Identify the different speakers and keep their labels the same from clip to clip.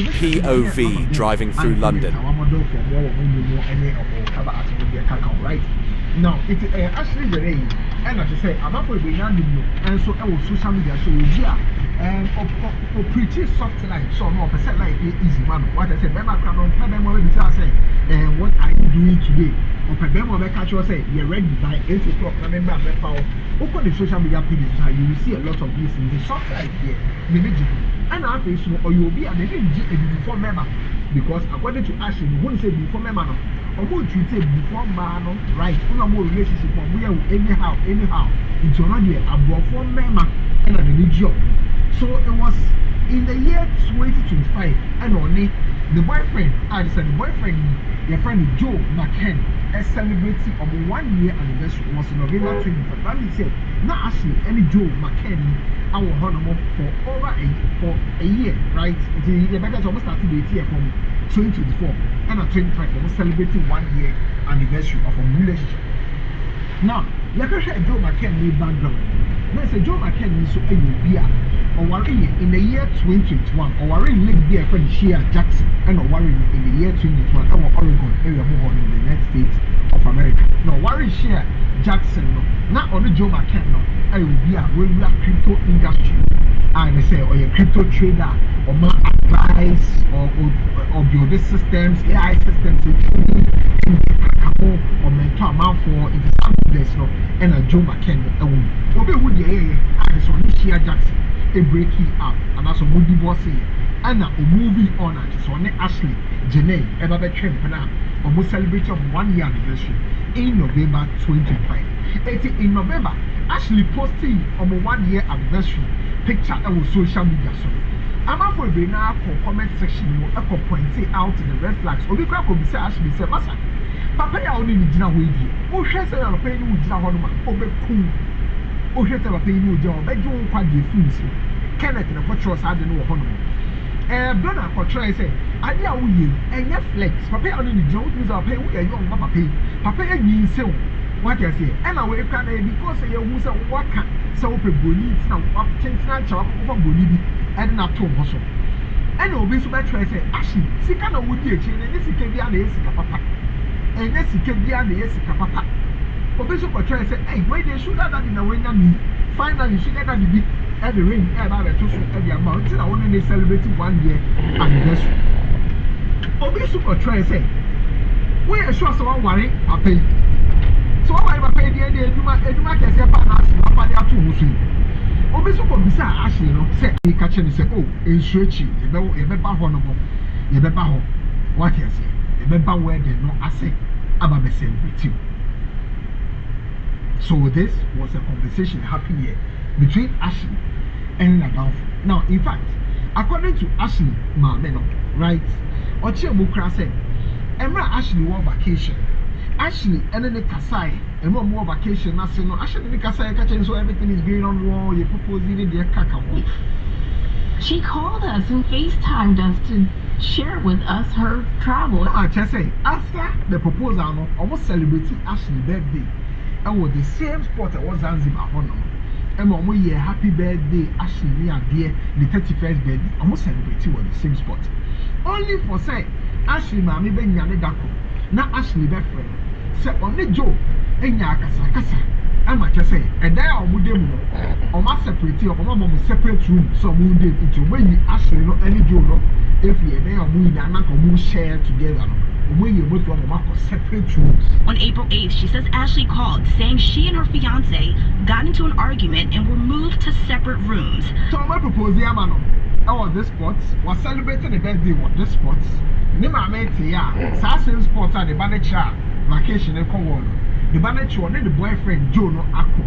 Speaker 1: POV driving through London.
Speaker 2: Right now, it's actually the day, and as I say, I'm not going to be and so I will social media. So, yeah, and pretty soft life, so no percent like easy man. What I said, Bema Cranon, Bema, say, and what are you doing today? Or Bema catch you say, you're ready by 8 o'clock. Remember, open the social media pages, you will see a lot of these things. The soft life here, and I think so, or you'll be a before member because according to Ashley, you won't say before member. Or would you say before man, right? More relationship, we are anyhow, into another above for member and a new job. So it was in the year 2025, and only the boyfriend, I said the boyfriend, your friend Joe McKen, is celebrating of 1 year anniversary was November 25th. That means not actually any Joe McKen, our honor for over a year, right? The better almost started the year from 2024 and at 25 almost celebrating 1 year anniversary of a relationship. Now, you can share Joe McKen background. Let's say Joe McKen is so a year or in the year 2021 or linked there for Shea Jackson and Warren in the year 2021 our Oregon area more in the United States of America. Now Warren Shea Jackson not only Joe McKen I will be a regular crypto industry and they say or a crypto trader or my advice or build systems, AI systems or mentor amount for there's no and a Joe McKen Obi would I saw Shea Jackson a breaking up and also more divorcing and a moving on at so Ashley Janae ever betrayed almost celebrating of 1 year anniversary in November 25. In November, Ashley posting on a 1 year anniversary picture on social media. So I'm out for a now comment section I could point out the red flags. Or because I could say Ashley said, Massa, Papa, I only need to know with you. Oh, she said, I'm paying you with cool. Oh, she said, I'm paying you job. I don't quite give food. Kenneth and a portrait I don't know honor. Donna portrait say, I know you and your flex. Papa only the joke is our pay. We are young, Papa pay. Papa, I mean, so what I say. And I will come because you was a worker. So, open bonies now, what change not chop over bonibi and not to hustle. And no, be so bad. I say, Ashley, see, kind of would be a chain and this can be an Asica Papa. And this can be an Asica Papa. Bishop portrait say, hey, why they shoot that in a way? Finally, she got that be. Every ring, every every amount. I want to celebrate 1 year anniversary. Obi super try say, we are sure someone worry, I pay. So I pay the idea, do my can say, I pay out to Musi. Obi super bizarre, Ashley, say, he catch and say, oh, in stretchy, you better honorable, you better what you say, you better where they know, I say, about the celebrity. So this was a conversation happening here between Ashley and Nadal. Now, in fact, according to Ashley, right? Ochi Mukra said, Emma Ashley won vacation. Ashley and then the Kasai, and more vacation. I said, no, Ashley and the Kasai catching, so everything is going on wrong. You're proposing in their cacao.
Speaker 3: She called us and FaceTimed us to share with us her travel.
Speaker 2: I just say, after the proposal, almost celebrating Ashley's birthday, and with the same spot I was Zanzibar on. And one year, happy birthday, Ashley, dear, the 31st birthday, almost celebrating on the same spot. Only for say, Ashley, mammy, ben Yanni Dako, not Ashley, best friend. Say, only Joe, and Yakasa, I'm just say, and there are Mudemo, or my separate, or my mom separate room, so wounded into when you Ashley, no any Joe, if you're there, we are share together. Separate rooms.
Speaker 3: On April 8th, she says Ashley called saying she and her fiance got into an argument and were moved to separate rooms.
Speaker 2: So my proposal, on this spot was celebrating the birthday on this spot. Nima mate ya, same spots at the Banacha vacation in Cornwall. The Banacha and the boyfriend Joe no Ako.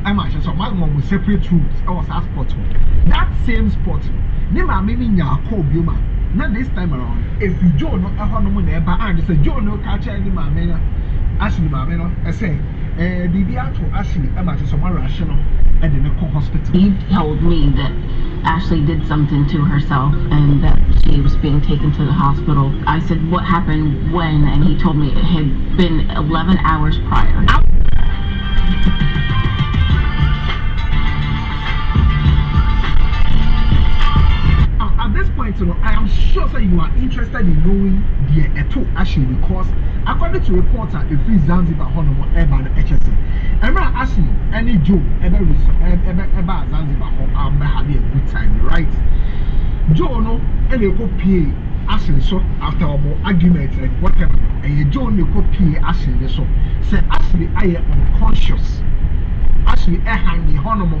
Speaker 2: I'm actually so my mom was separate rooms. I was at spot. That same spot. Nima mimi nya call Bioma. Not this time around. If you don't know how no money, and it's a Joe no catch any man, Ashley Mameno, I say, the actual Ashley, I'm actually so rational and in a hospital.
Speaker 3: He told me that Ashley did something to herself and that she was being taken to the hospital. I said, what happened when? And he told me it had been 11 hours prior.
Speaker 2: At this point, point, I am sure that you are interested in knowing the Eto Ashley because according to reports at the Free Zanzibar Honomo Urban HSA, Emma Ashley, any Joe, ever Zanzibar Home, having a good time, right? Joe, no, and they go pay Ashley so after more arguments and whatever, and Joe, they go pay Ashley so. Say Ashley, I am unconscious. Ashley, hang the Honomo.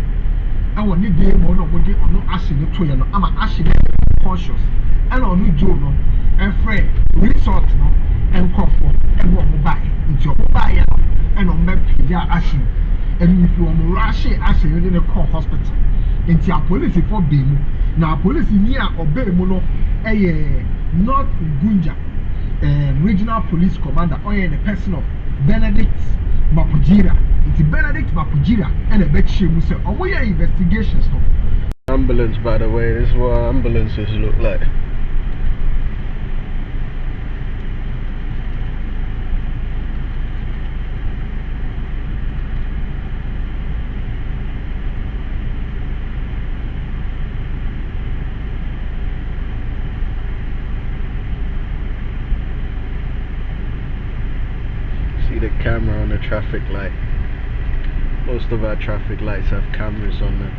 Speaker 2: I want to do more no Ashley to you. I'm Ashley conscious. And on new Joe no and Fred resort no and Crawford and what mobile into your mobile and on my Pia Ashley. And if you want to rush Ashley in the call hospital. Into your police for being now police near obey mono North Gunja regional police commander or the person of Benedict Mapujira. It's Benedict Mapujira and a bet she will say, oh, we are investigations.
Speaker 1: Ambulance, by the way, this is what ambulances look like. See the camera on the traffic light. Most of our traffic lights have cameras on them.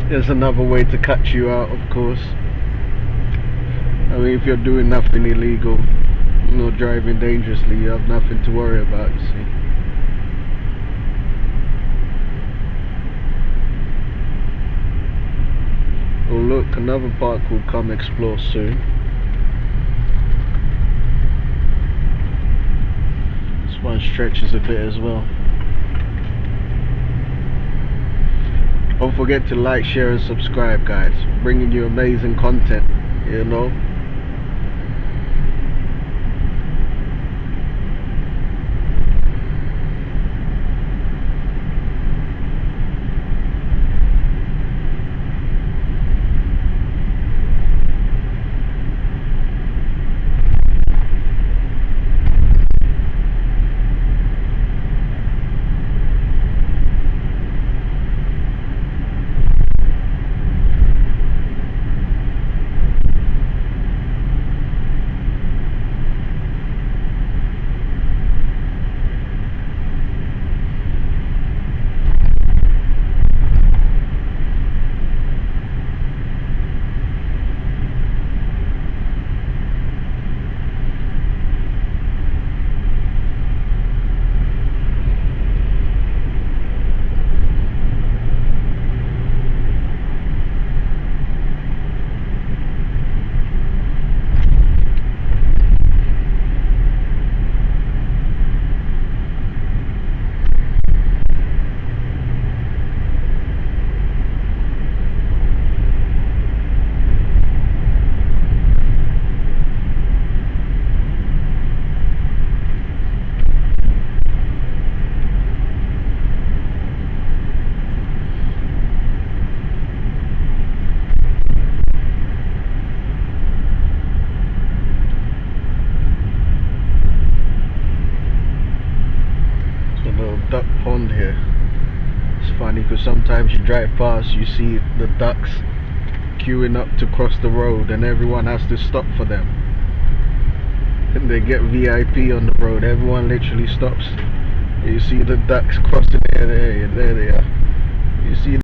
Speaker 1: There's another way to catch you out, of course. I mean, if you're doing nothing illegal, not driving dangerously, you have nothing to worry about, you see. Oh look, another park will come explore soon. This one stretches a bit as well. Don't forget to like, share and subscribe, guys. Bringing you amazing content, you know. Duck pond here. It's funny because sometimes you drive past, you see the ducks queuing up to cross the road and everyone has to stop for them. And they get VIP on the road, everyone literally stops. You see the ducks crossing there they are. You see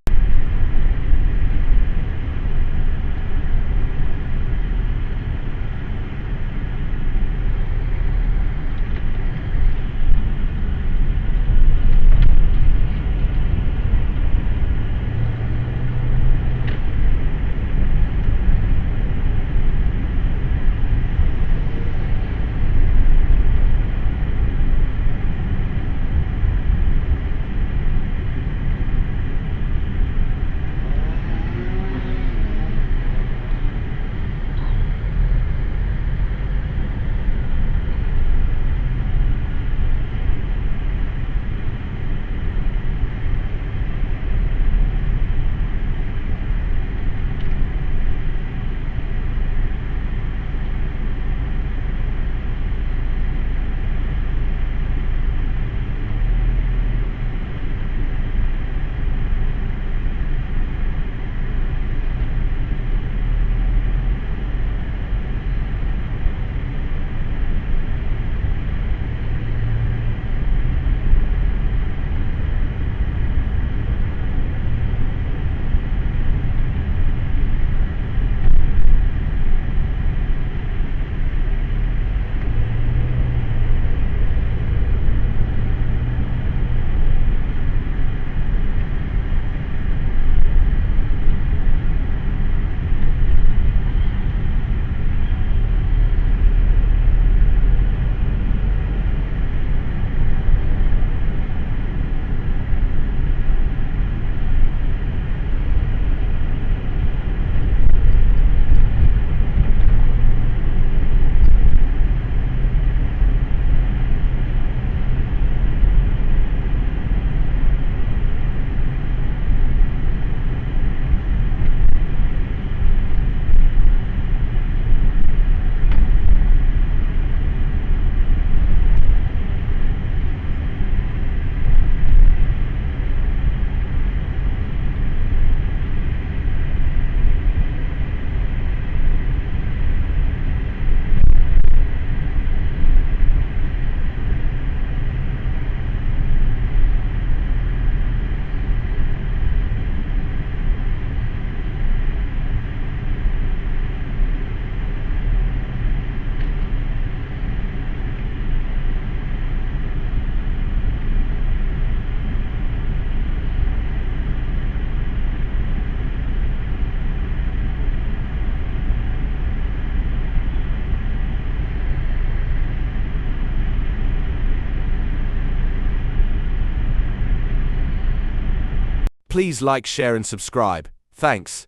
Speaker 4: Please like, share and subscribe. Thanks.